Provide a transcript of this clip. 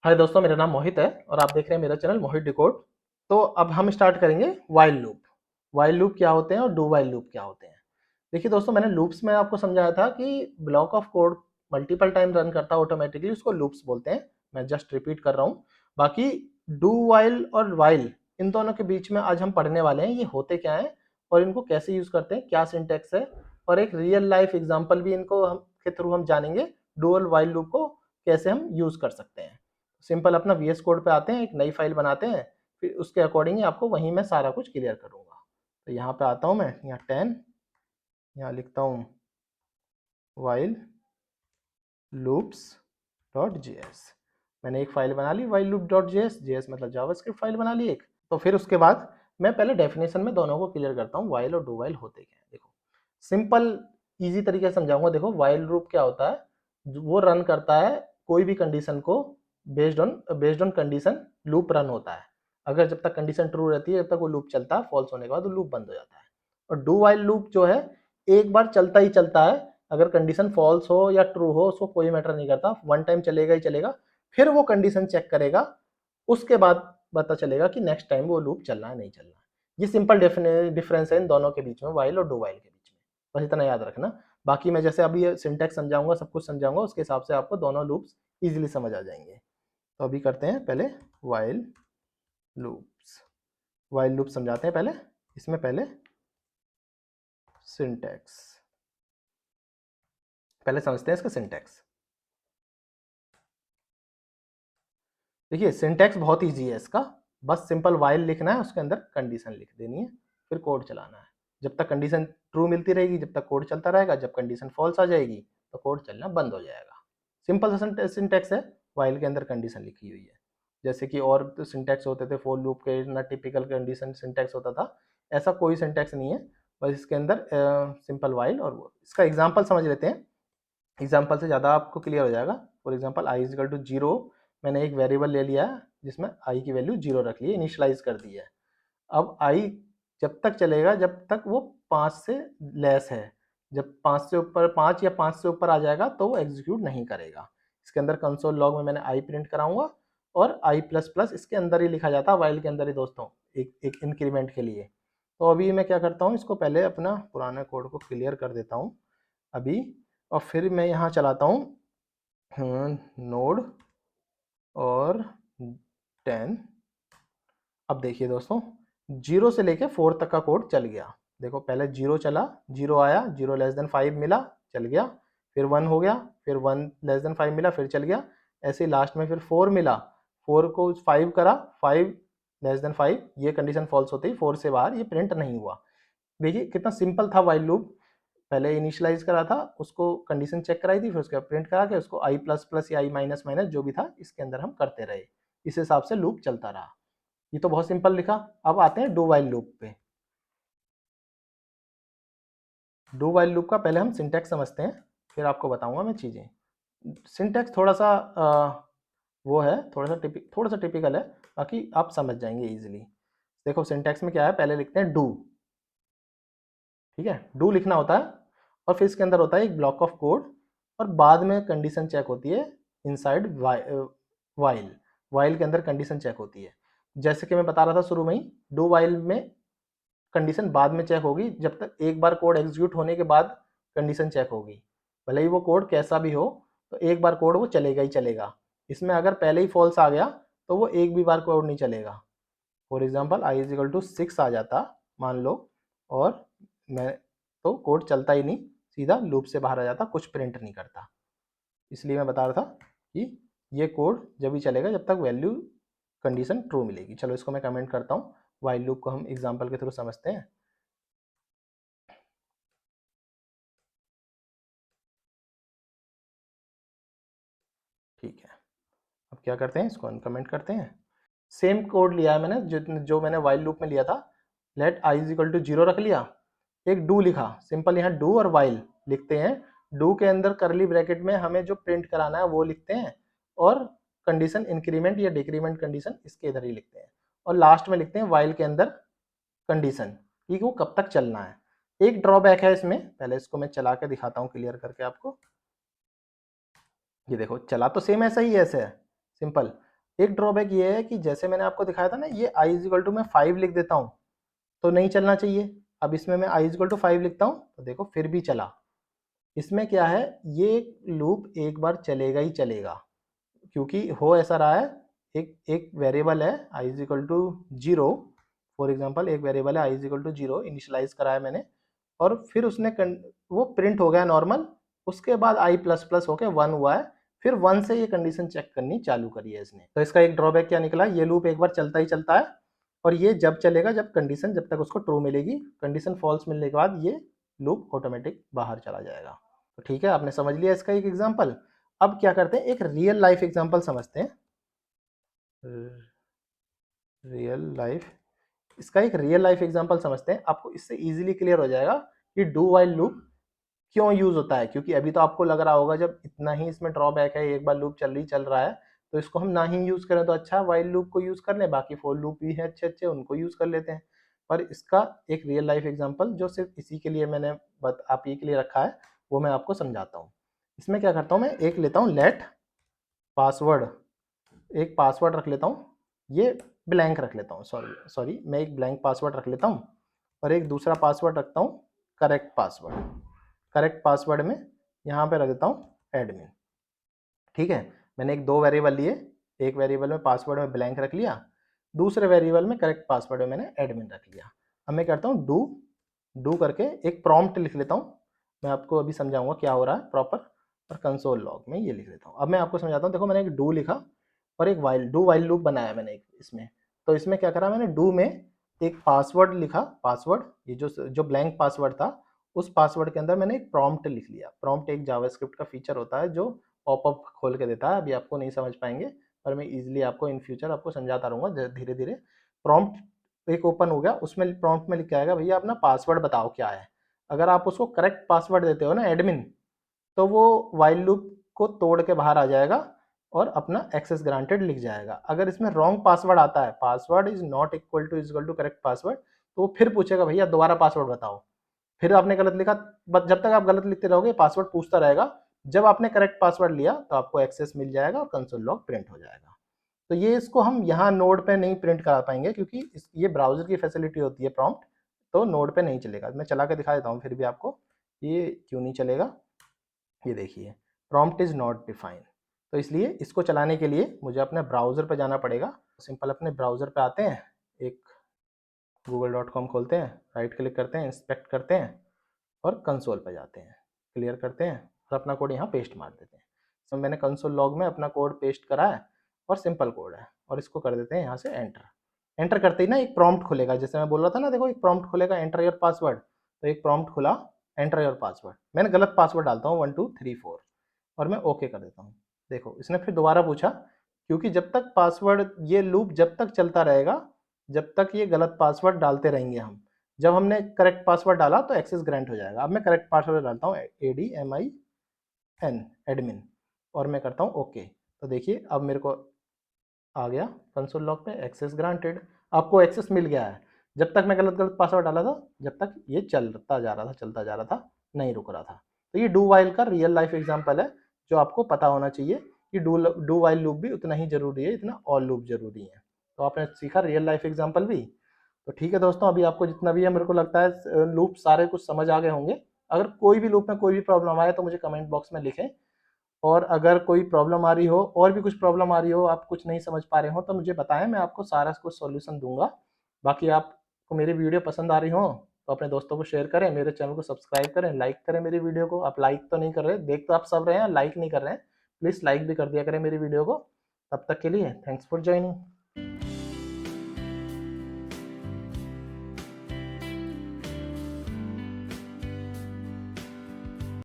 हाय दोस्तों, मेरा नाम मोहित है और आप देख रहे हैं मेरा चैनल मोहित डिकोड। तो अब हम स्टार्ट करेंगे वाइल लूप। वाइल लूप क्या होते हैं और डू वाइल लूप क्या होते हैं। देखिए दोस्तों, मैंने लूप्स में आपको समझाया था कि block of code multiple time run करता है ऑटोमेटिकली, उसको लूप्स बोलते हैं। मैं जस्ट रिपीट कर रहा हूँ। बाकी डू वाइल और वाइल, इन दोनों के बीच में आज हम पढ़ने वाले हैं ये होते क्या हैं और इनको कैसे यूज करते हैं, क्या सिंटेक्स है, और एक रियल लाइफ एग्जाम्पल भी इनको हम के थ्रू हम जानेंगे डू और वाइल लूप को कैसे हम यूज कर सकते हैं। सिंपल अपना वीएस कोड पे आते हैं, एक नई फाइल बनाते हैं, फिर उसके अकॉर्डिंग ही आपको वहीं मैं सारा कुछ क्लियर करूंगा। तो यहाँ पे आता हूँ मैं, यहाँ 10, यहाँ लिखता हूँ वाइल लूप्स डॉट जेएस। मैंने एक फाइल बना ली while loop dot JS, JS मतलब जावास्क्रिप्ट फाइल बना ली एक। तो फिर उसके बाद मैं पहले डेफिनेशन में दोनों को क्लियर करता हूँ, वाइल और डू वाइल होते क्या है। देखो सिंपल इजी तरीके से समझाऊंगा। देखो वाइल लूप क्या होता है, वो रन करता है कोई भी कंडीशन को, based on condition loop run होता है। अगर जब तक कंडीशन ट्रू रहती है जब तक वो लूप चलता है, फॉल्स होने के बाद वो लूप बंद हो जाता है। और डू वाइल लूप जो है एक बार चलता ही चलता है, अगर कंडीशन फॉल्स हो या ट्रू हो उसको कोई मैटर नहीं करता, वन टाइम चलेगा ही चलेगा। फिर वो कंडीशन चेक करेगा, उसके बाद पता चलेगा कि नेक्स्ट टाइम वो लूप चलना है नहीं चलना है। ये सिंपल डिफरेंस है इन दोनों के बीच में, वाइल और डू वाइल के बीच में। बस इतना याद रखना। बाकी मैं जैसे अभी ये सिंटैक्स समझाऊंगा, सब कुछ समझाऊंगा, उसके हिसाब से आपको दोनों लूप्स इजीली समझ आ जाएंगे। तो अभी करते हैं पहले वाइल लूप्स। वाइल लूप समझाते हैं पहले। इसमें पहले सिंटैक्स, पहले समझते हैं इसका सिंटैक्स। देखिए सिंटैक्स बहुत ईजी है इसका। बस सिंपल वाइल लिखना है, उसके अंदर कंडीशन लिख देनी है, फिर कोड चलाना है। जब तक कंडीशन ट्रू मिलती रहेगी जब तक कोड चलता रहेगा, जब कंडीशन फॉल्स आ जाएगी तो कोड चलना बंद हो जाएगा। सिंपल सा सिंटैक्स है, वाइल के अंदर कंडीशन लिखी हुई है। जैसे कि और तो सिंटैक्स होते थे फॉर लूप के, ना टिपिकल कंडीशन सिंटैक्स होता था, ऐसा कोई सिंटैक्स नहीं है। बस इसके अंदर सिंपल वाइल और वो। इसका एग्जाम्पल समझ लेते हैं, एग्जाम्पल से ज़्यादा आपको क्लियर हो जाएगा। For example i is equal to zero, मैंने एक वेरिएबल ले लिया है जिसमें आई की वैल्यू जीरो रख ली है, इनिशलाइज कर दी है। अब आई जब तक चलेगा जब तक वो 5 से लेस है। जब 5 से ऊपर, 5 या 5 से ऊपर आ जाएगा तो वो एग्जीक्यूट नहीं करेगा। इसके अंदर कंसोल लॉग में मैंने आई प्रिंट कराऊंगा और आई प्लस प्लस इसके अंदर ही लिखा जाता है, वाइल के अंदर ही दोस्तों, एक इंक्रीमेंट के लिए। तो अभी मैं क्या करता हूँ, इसको पहले अपना पुराना कोड को क्लियर कर देता हूँ अभी, और फिर मैं यहाँ चलाता हूँ नोड और 10। अब देखिए दोस्तों, 0 से लेके 4 तक का कोड चल गया। देखो पहले 0 चला, 0 आया, 0 लेस देन 5 मिला, चल गया। फिर 1 हो गया, फिर 1 लेस देन 5 मिला, फिर चल गया। ऐसे ही लास्ट में फिर 4 मिला, 4 को 5 करा, 5 लेस देन 5, ये कंडीशन फॉल्स होती है, 4 से बाहर ये प्रिंट नहीं हुआ। देखिए कितना सिंपल था वाइल लूप। पहले इनिशियलाइज करा था, उसको कंडीशन चेक कराई थी, फिर उसके बाद प्रिंट करा के उसको आई प्लस प्लस या आई माइनस माइनस जो भी था इसके अंदर हम करते रहे। इस हिसाब से लूप चलता रहा। ये तो बहुत सिंपल लिखा। अब आते हैं डू वाइल लूप पे। डू वाइल लूप का पहले हम सिंटैक्स समझते हैं, फिर आपको बताऊंगा मैं चीज़ें। सिंटैक्स थोड़ा सा वो है, थोड़ा सा टिपिकल है, बाकी आप समझ जाएंगे इजीली। देखो सिंटैक्स में क्या है, पहले लिखते हैं डू। ठीक है, डू लिखना होता है और फिर इसके अंदर होता है एक ब्लॉक ऑफ कोड, और बाद में कंडीशन चेक होती है इनसाइड वाइल। वाइल के अंदर कंडीशन चेक होती है। जैसे कि मैं बता रहा था शुरू में ही, डू वाइल में कंडीशन बाद में चेक होगी, जब तक एक बार कोड एग्जीक्यूट होने के बाद कंडीशन चेक होगी। भले ही वो कोड कैसा भी हो, तो एक बार कोड वो चलेगा ही चलेगा। इसमें अगर पहले ही फॉल्स आ गया तो वो एक भी बार कोड नहीं चलेगा। For example i is equal to 6 आ जाता मान लो, और मैं तो कोड चलता ही नहीं, सीधा लूप से बाहर आ जाता, कुछ प्रिंट नहीं करता। इसलिए मैं बता रहा था कि ये कोड जब भी चलेगा जब तक वैल्यू कंडीशन ट्रू मिलेगी। चलो इसको मैं कमेंट करता हूँ, वाइल लूप को हम एग्जाम्पल के थ्रू समझते हैं। ठीक है, अब क्या करते हैं, इसको अनकमेंट करते हैं। सेम कोड लिया है मैंने जो मैंने वाइल लूप में लिया था। Let i is equal to zero रख लिया, एक डू लिखा, सिंपल यहाँ डू और वाइल लिखते हैं। डू के अंदर करली ब्रैकेट में हमें जो प्रिंट कराना है वो लिखते हैं, और कंडीशन इंक्रीमेंट या डिक्रीमेंट कंडीशन इसके इधर ही लिखते हैं, और लास्ट में लिखते हैं वाइल के अंदर कंडीशन कि वो कब तक चलना है। एक ड्रॉबैक है इसमें, पहले इसको मैं चला के दिखाता हूँ क्लियर करके आपको। ये देखो चला तो सेम ऐसा ही है, ऐसे है सिंपल, एक ड्रॉबैक ये है कि जैसे मैंने आपको दिखाया था ना, ये i इज इक्वल टू मैं 5 लिख देता हूँ तो नहीं चलना चाहिए। अब इसमें मैं i इज इक्वल टू 5 लिखता हूँ तो देखो फिर भी चला। इसमें क्या है, ये लूप एक बार चलेगा ही चलेगा, क्योंकि हो ऐसा रहा है, एक एक वेरिएबल है i is equal to 0, for example एक वेरिएबल है i is equal to 0 initialise कराया मैंने, और फिर उसने वो प्रिंट हो गया नॉर्मल, उसके बाद i प्लस प्लस होके 1 हुआ है, फिर 1 से ये कंडीशन चेक करनी चालू करी है इसने। तो इसका एक ड्रॉबैक क्या निकला, ये लूप एक बार चलता ही चलता है, और ये जब चलेगा जब कंडीशन, जब तक उसको ट्रू मिलेगी, कंडीशन फॉल्स मिलने के बाद ये लूप ऑटोमेटिक बाहर चला जाएगा। तो ठीक है, आपने समझ लिया इसका एक एग्जांपल। अब क्या करते हैं, एक रियल लाइफ एग्जांपल समझते हैं। रियल लाइफ, इसका एक रियल लाइफ एग्जांपल समझते हैं, आपको इससे इजीली क्लियर हो जाएगा कि डू वाइल लूप क्यों यूज होता है। क्योंकि अभी तो आपको लग रहा होगा जब इतना ही इसमें ड्रॉबैक है, एक बार लूप चल रहा है तो इसको हम ना ही यूज करें तो अच्छा, वाइल लूप को यूज कर लें, बाकी फॉर लूप भी है अच्छे अच्छे, उनको यूज कर लेते हैं। पर इसका एक रियल लाइफ एग्जांपल जो सिर्फ इसी के लिए मैंने आप ही के लिए रखा है, वो मैं आपको समझाता हूँ। इसमें क्या करता हूँ, मैं एक लेता हूँ लेट पासवर्ड, एक पासवर्ड रख लेता हूँ, ये ब्लैंक रख लेता हूँ, सॉरी मैं एक ब्लैंक पासवर्ड रख लेता हूँ, और एक दूसरा पासवर्ड रखता हूँ करेक्ट पासवर्ड। करेक्ट पासवर्ड में यहाँ पे रख देता हूँ एडमिन। ठीक है, मैंने एक दो वेरिएबल लिए, एक वेरिएबल में पासवर्ड में ब्लैंक रख लिया, दूसरे वेरिएबल में करेक्ट पासवर्ड में मैंने एडमिन रख लिया। अब मैं करता हूँ डू करके एक प्रॉम्प्ट लिख लेता हूँ, मैं आपको अभी समझाऊंगा क्या हो रहा है प्रॉपर, और कंसोल लॉग में ये लिख लेता हूँ। अब मैं आपको समझाता हूँ, देखो मैंने एक डू लिखा और एक वाइल लूप बनाया मैंने एक इसमें। तो इसमें क्या करा मैंने, डू में एक पासवर्ड लिखा, पासवर्ड ये जो ब्लैंक पासवर्ड था, उस पासवर्ड के अंदर मैंने एक प्रॉम्प्ट लिख लिया। प्रॉम्प्ट एक जावास्क्रिप्ट का फीचर होता है जो पॉपअप खोल के देता है, अभी आपको नहीं समझ पाएंगे, पर मैं इजीली आपको इन फ्यूचर आपको समझाता रहूँगा धीरे धीरे। प्रॉम्प्ट एक ओपन हो गया, उसमें प्रॉम्प्ट में लिख के आएगा भैया अपना पासवर्ड बताओ क्या है। अगर आप उसको करेक्ट पासवर्ड देते हो ना एडमिन, तो वो वाइल लूप को तोड़ के बाहर आ जाएगा और अपना एक्सेस ग्रांटेड लिख जाएगा। अगर इसमें रॉन्ग पासवर्ड आता है, password is not equal to correct password, तो वो फिर पूछेगा भैया दोबारा पासवर्ड बताओ। फिर आपने गलत लिखा, जब तक आप गलत लिखते रहोगे पासवर्ड पूछता रहेगा। जब आपने करेक्ट पासवर्ड लिया तो आपको एक्सेस मिल जाएगा और कंसोल लॉग प्रिंट हो जाएगा। तो ये इसको हम यहाँ नोड पे नहीं प्रिंट करा पाएंगे, क्योंकि ये ब्राउजर की फैसिलिटी होती है प्रॉम्प्ट, तो नोड पे नहीं चलेगा। मैं चला के दिखा देता हूँ फिर भी आपको ये क्यों नहीं चलेगा। ये देखिए प्रॉम्प्ट इज नॉट डिफाइंड, तो इसलिए इसको चलाने के लिए मुझे अपने ब्राउजर पे जाना पड़ेगा। सिंपल अपने ब्राउजर पे आते हैं, एक google.com खोलते हैं, राइट क्लिक करते हैं, इंस्पेक्ट करते हैं और कंसोल पे जाते हैं, क्लियर करते हैं और अपना कोड यहाँ पेस्ट मार देते हैं। तो मैंने कंसोल लॉग में अपना कोड पेस्ट करा है और सिंपल कोड है, और इसको कर देते हैं यहाँ से एंटर। एंटर करते ही ना एक प्रॉम्प्ट खुलेगा, जैसे मैं बोल रहा था ना, देखो एक प्रॉम्प्ट खुलेगा एंटर योर पासवर्ड, तो एक प्रॉम्प्ट खुला एंटर योर पासवर्ड। मैंने गलत पासवर्ड डालता हूँ 1 2 3 4 और मैं ओके कर देता हूँ। देखो इसने फिर दोबारा पूछा, क्योंकि जब तक पासवर्ड, ये लूप जब तक चलता रहेगा जब तक ये गलत पासवर्ड डालते रहेंगे हम। जब हमने करेक्ट पासवर्ड डाला तो एक्सेस ग्रांट हो जाएगा। अब मैं करेक्ट पासवर्ड डालता हूँ ADMIN एडमिन, और मैं करता हूँ ओके। तो देखिए अब मेरे को आ गया कंसोल लॉग पे एक्सेस ग्रांटेड, आपको एक्सेस मिल गया है। जब तक मैं गलत गलत पासवर्ड डाला था, जब तक ये चलता जा रहा था, चलता जा रहा था, नहीं रुक रहा था। तो ये डू वाइल का रियल लाइफ एग्जांपल है, जो आपको पता होना चाहिए कि डू वाइल लूप भी उतना ही जरूरी है जितना ऑल लूप जरूरी है। तो आपने सीखा रियल लाइफ एग्जांपल भी। तो ठीक है दोस्तों, अभी आपको जितना भी है, मेरे को लगता है लूप सारे कुछ समझ आ गए होंगे। अगर कोई भी लूप में कोई भी प्रॉब्लम आए तो मुझे कमेंट बॉक्स में लिखें, और अगर कोई प्रॉब्लम आ रही हो, और भी कुछ प्रॉब्लम आ रही हो, आप कुछ नहीं समझ पा रहे हो, तो मुझे बताएं, मैं आपको सारा कुछ सॉल्यूशन दूंगा। बाकी आपको मेरी वीडियो पसंद आ रही हो तो अपने दोस्तों को शेयर करें, मेरे चैनल को सब्सक्राइब करें, लाइक करें मेरी वीडियो को। आप लाइक तो नहीं कर रहे, देख तो आप सब रहे हैं, लाइक नहीं कर रहे हैं, प्लीज़ लाइक भी कर दिया करें मेरी वीडियो को। तब तक के लिए थैंक्स फॉर ज्वाइनिंग।